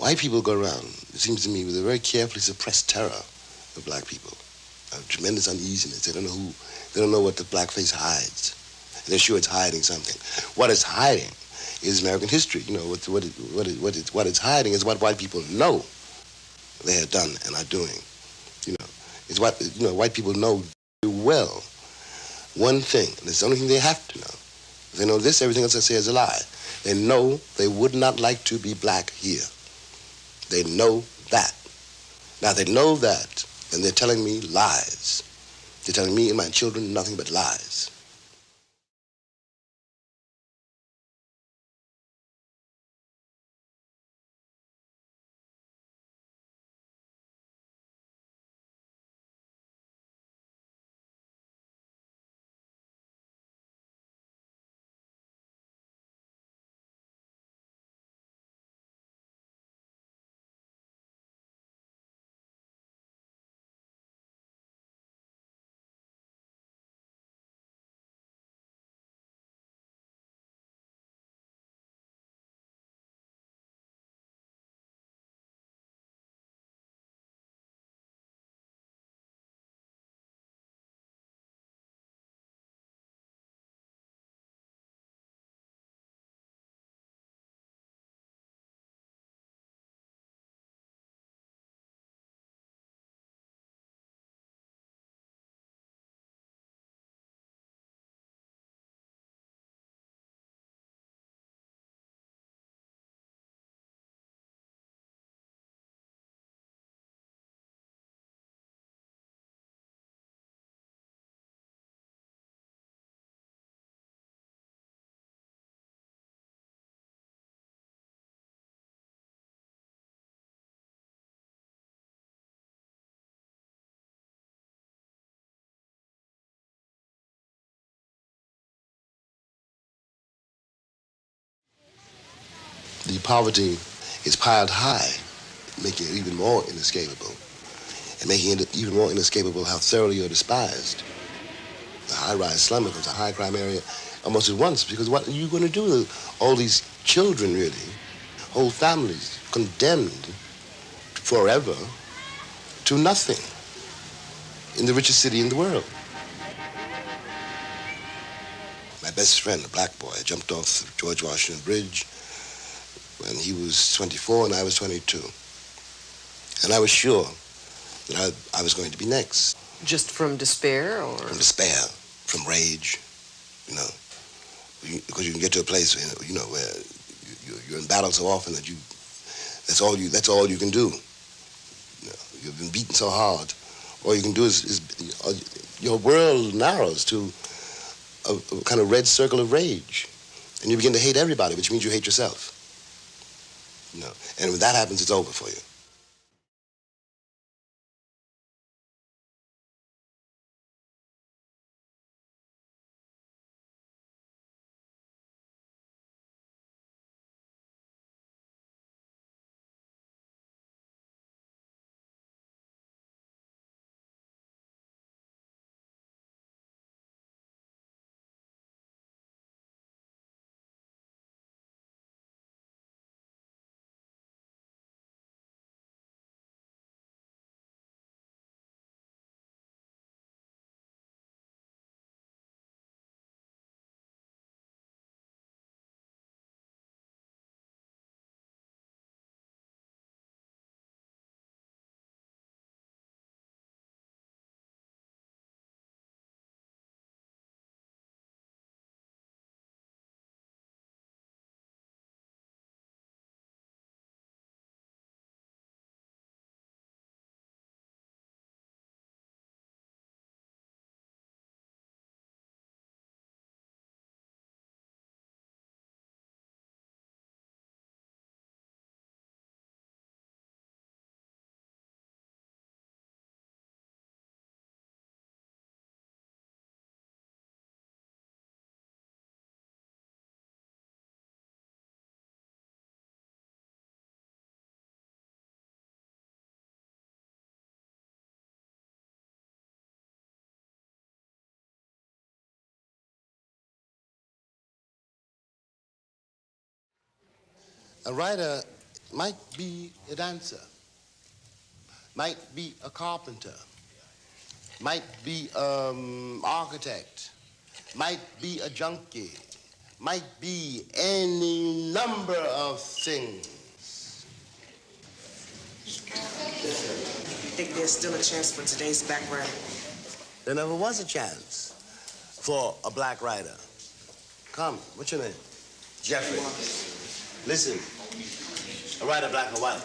White people go around, it seems to me, with a very carefully suppressed terror of black people, a tremendous uneasiness. They don't know what the black face hides. And they're sure it's hiding something. What it's hiding is American history. You know, what it's hiding is what white people know they have done and are doing. You know, it's what, white people know very well. One thing, and it's the only thing they have to know. If they know this, everything else I say is a lie. They know they would not like to be black here. They know that. Now they know that, and they're telling me lies. They're telling me and my children nothing but lies. The poverty is piled high, making it even more inescapable, and making it even more inescapable how thoroughly you're despised. The high-rise slum becomes a high-crime area almost at once, because what are you going to do with all these children, really? Whole families condemned forever to nothing in the richest city in the world. My best friend, a black boy, jumped off the George Washington Bridge when he was 24 and I was 22. And I was sure that I was going to be next. Just from despair, or? From despair, from rage, you know. Because you can get to a place, where you're in battle so often that that's all you can do. You know, you've been beaten so hard. All you can do is your world narrows to a kind of red circle of rage. And you begin to hate everybody, which means you hate yourself. You know, and when that happens, it's over for you. A writer might be a dancer, might be a carpenter, might be architect, might be a junkie, might be any number of things. You think there's still a chance for today's black writer? There never was a chance for a black writer. Come, what's your name? Jeffrey. Listen, a writer, black or white,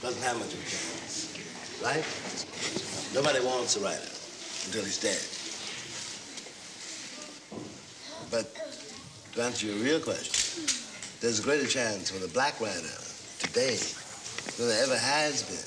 doesn't have much of a chance, right? Nobody wants a writer until he's dead. But to answer your real question, there's a greater chance for the black writer today than there ever has been.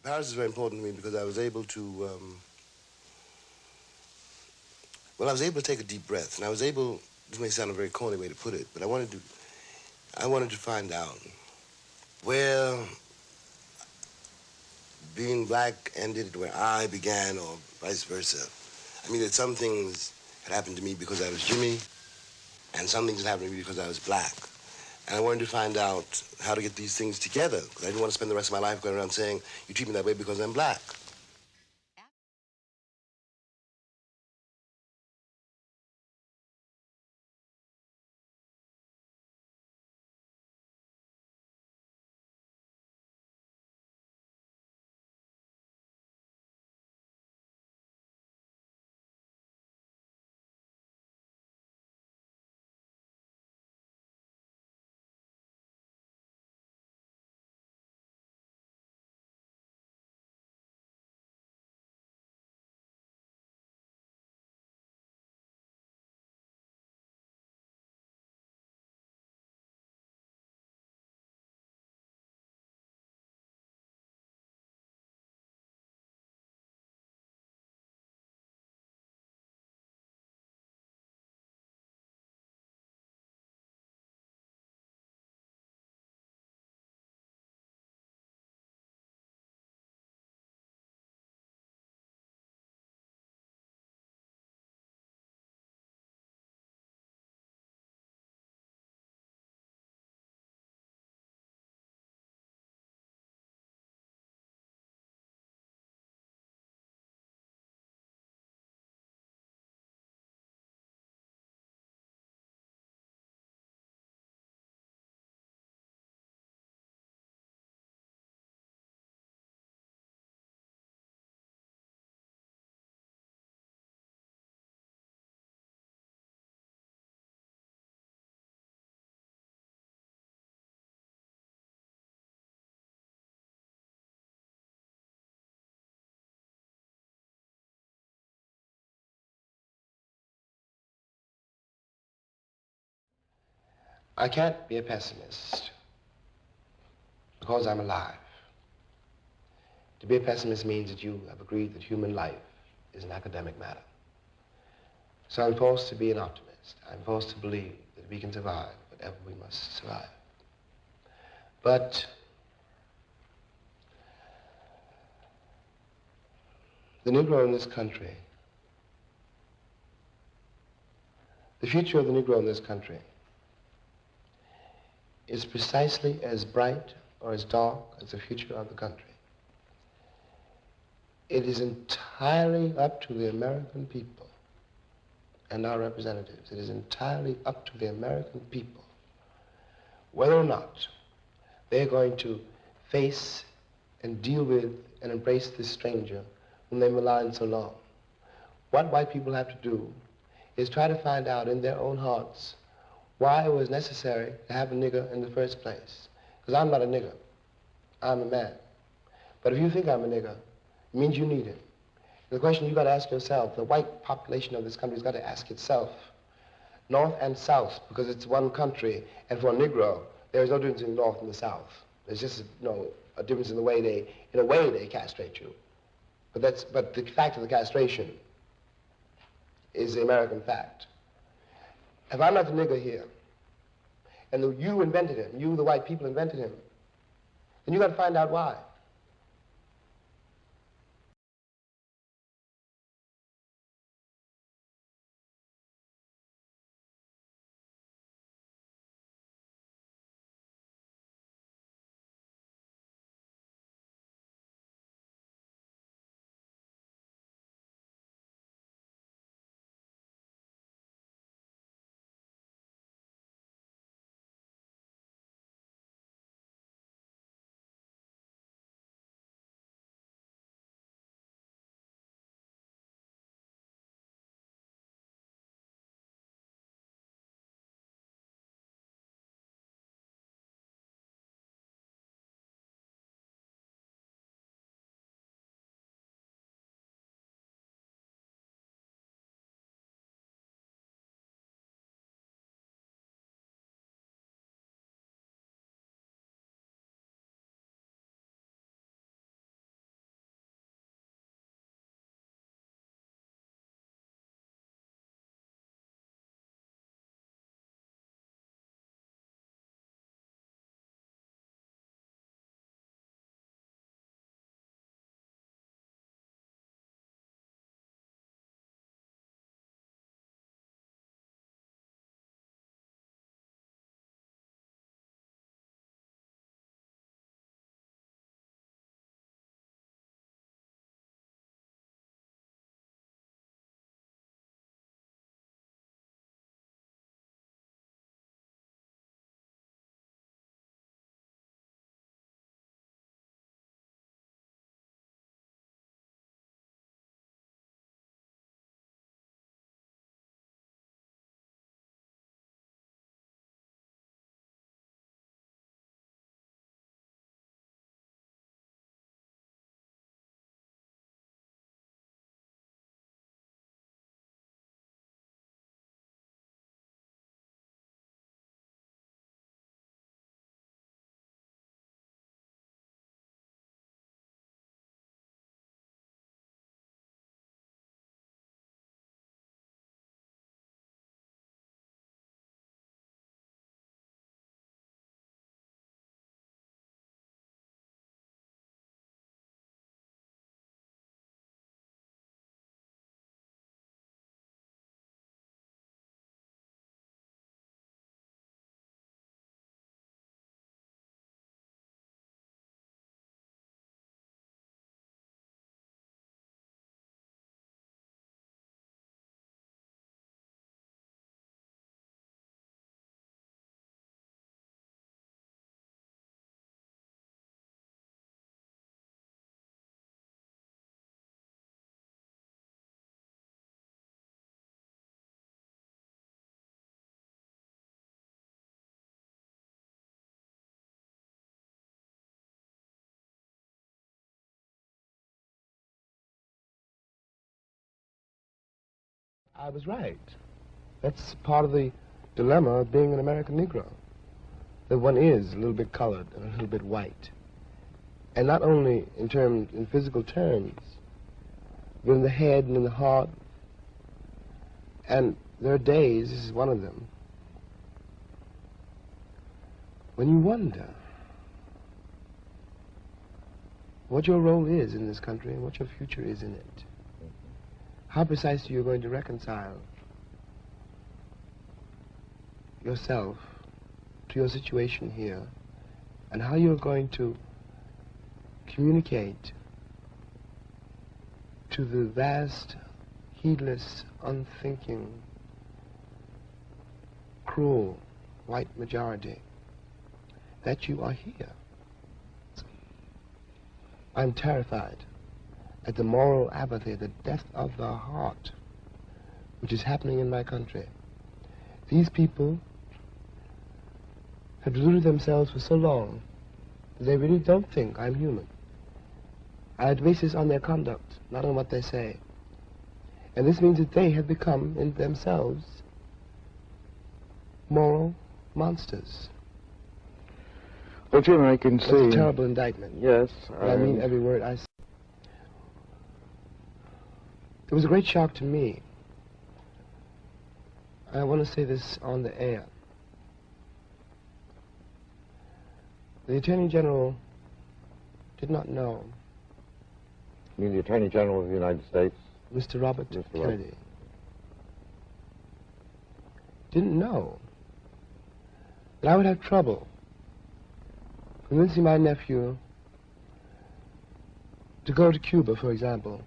Paris is very important to me because I was able to, I was able to take a deep breath, and I was able, this may sound a very corny way to put it, but I wanted to find out where being black ended, where I began, or vice versa. I mean, that some things had happened to me because I was Jimmy, and some things had happened to me because I was black. And I wanted to find out how to get these things together, because I didn't want to spend the rest of my life going around saying, you treat me that way because I'm black. I can't be a pessimist because I'm alive. To be a pessimist means that you have agreed that human life is an academic matter. So I'm forced to be an optimist. I'm forced to believe that we can survive whatever we must survive. But the Negro in this country, the future of the Negro in this country is precisely as bright or as dark as the future of the country. It is entirely up to the American people and our representatives. It is entirely up to the American people whether or not they're going to face and deal with and embrace this stranger whom they maligned so long. What white people have to do is try to find out in their own hearts why it was necessary to have a nigger in the first place. Because I'm not a nigger. I'm a man. But if you think I'm a nigger, it means you need him. The question you've got to ask yourself, the white population of this country has got to ask itself, North and South, because it's one country, and for a Negro, there is no difference in the North and the South. There's just a difference in the way they castrate you. But the fact of the castration is the American fact. If I'm not the nigger here, and you invented him, you, the white people, invented him, then you got to find out why. I was right. That's part of the dilemma of being an American Negro, that one is a little bit colored and a little bit white. And not only in physical terms, but in the head and in the heart. And there are days, this is one of them, when you wonder what your role is in this country and what your future is in it. How precisely you're going to reconcile yourself to your situation here, and how you're going to communicate to the vast, heedless, unthinking, cruel white majority that you are here. I'm terrified at the moral apathy, the death of the heart, which is happening in my country. These people have deluded themselves for so long that they really don't think I'm human. I base this on their conduct, not on what they say. And this means that they have become, in themselves, moral monsters. Well, Jim, I can see... It's a terrible indictment. Yes. I mean every word I say. It was a great shock to me. I want to say this on the air. The Attorney General did not know. You mean the Attorney General of the United States? Mr. Robert Kennedy. Didn't know that I would have trouble convincing my nephew to go to Cuba, for example,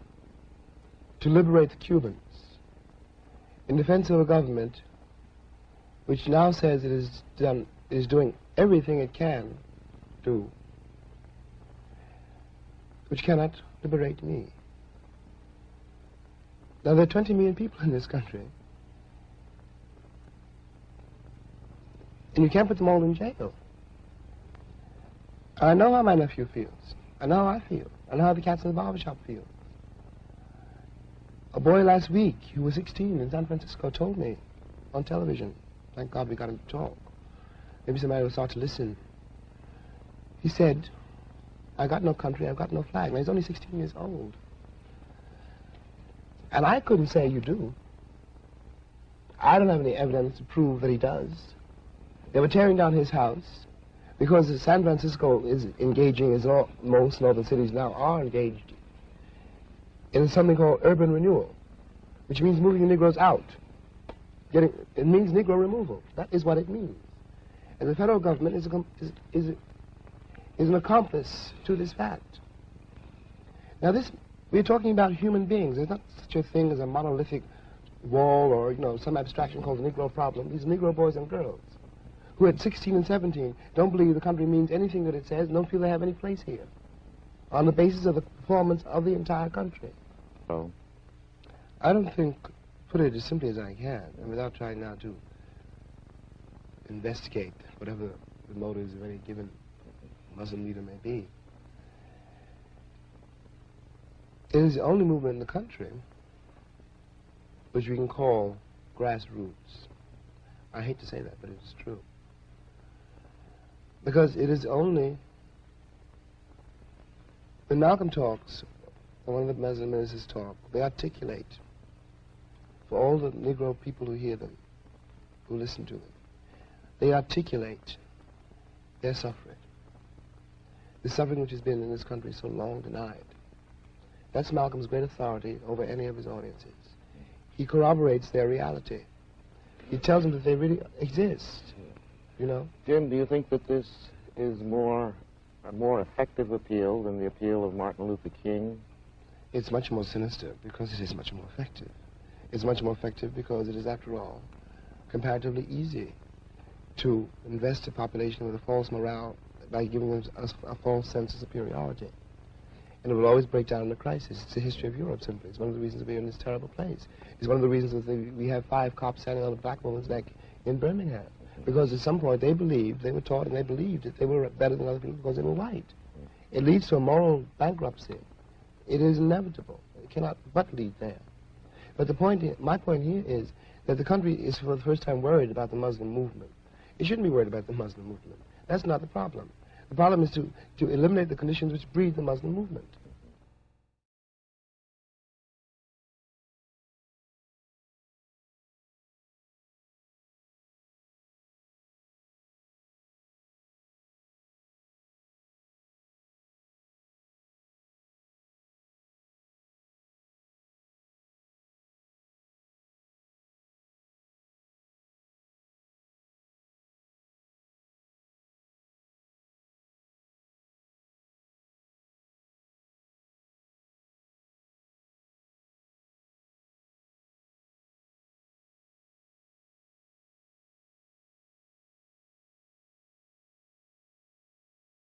to liberate the Cubans in defense of a government which now says it is doing everything it can do, which cannot liberate me. Now, there are 20 million people in this country, and you can't put them all in jail. I know how my nephew feels. I know how I feel. I know how the cats in the barbershop feel. A boy last week, who was 16 in San Francisco, told me on television, thank God we got him to talk, maybe somebody will start to listen. He said, I got no country, I've got no flag. Now, he's only 16 years old. And I couldn't say you do. I don't have any evidence to prove that he does. They were tearing down his house because San Francisco is engaging, as most northern cities now are engaged, in something called urban renewal, which means moving the Negroes out. It means Negro removal. That is what it means. And the federal government is an accomplice to this fact. Now, we're talking about human beings. There's not such a thing as a monolithic wall or, some abstraction called the Negro problem. These Negro boys and girls who at 16 and 17 don't believe the country means anything that it says and don't feel they have any place here on the basis of the performance of the entire country. Oh. I don't think, put it as simply as I can, and without trying now to investigate whatever the motives of any given Muslim leader may be, it is the only movement in the country which we can call grassroots. I hate to say that, but it's true. Because it is only, when Malcolm talks, or one of the Muslim ministers talk, they articulate for all the Negro people who hear them, who listen to them, they articulate their suffering. The suffering which has been in this country so long denied. That's Malcolm's great authority over any of his audiences. He corroborates their reality. He tells them that they really exist, Jim, do you think that this is a more effective appeal than the appeal of Martin Luther King? It's much more sinister because it is much more effective. It's much more effective because it is, after all, comparatively easy to invest a population with a false morale by giving them a false sense of superiority. And it will always break down in a crisis. It's the history of Europe, simply. It's one of the reasons we're in this terrible place. It's one of the reasons that we have 5 cops standing on a black woman's neck in Birmingham. Because at some point they were taught and they believed that they were better than other people because they were white. It leads to a moral bankruptcy. It is inevitable. It cannot but lead there. But my point here is that the country is for the first time worried about the Muslim movement. It shouldn't be worried about the Muslim movement. That's not the problem. The problem is to eliminate the conditions which breed the Muslim movement.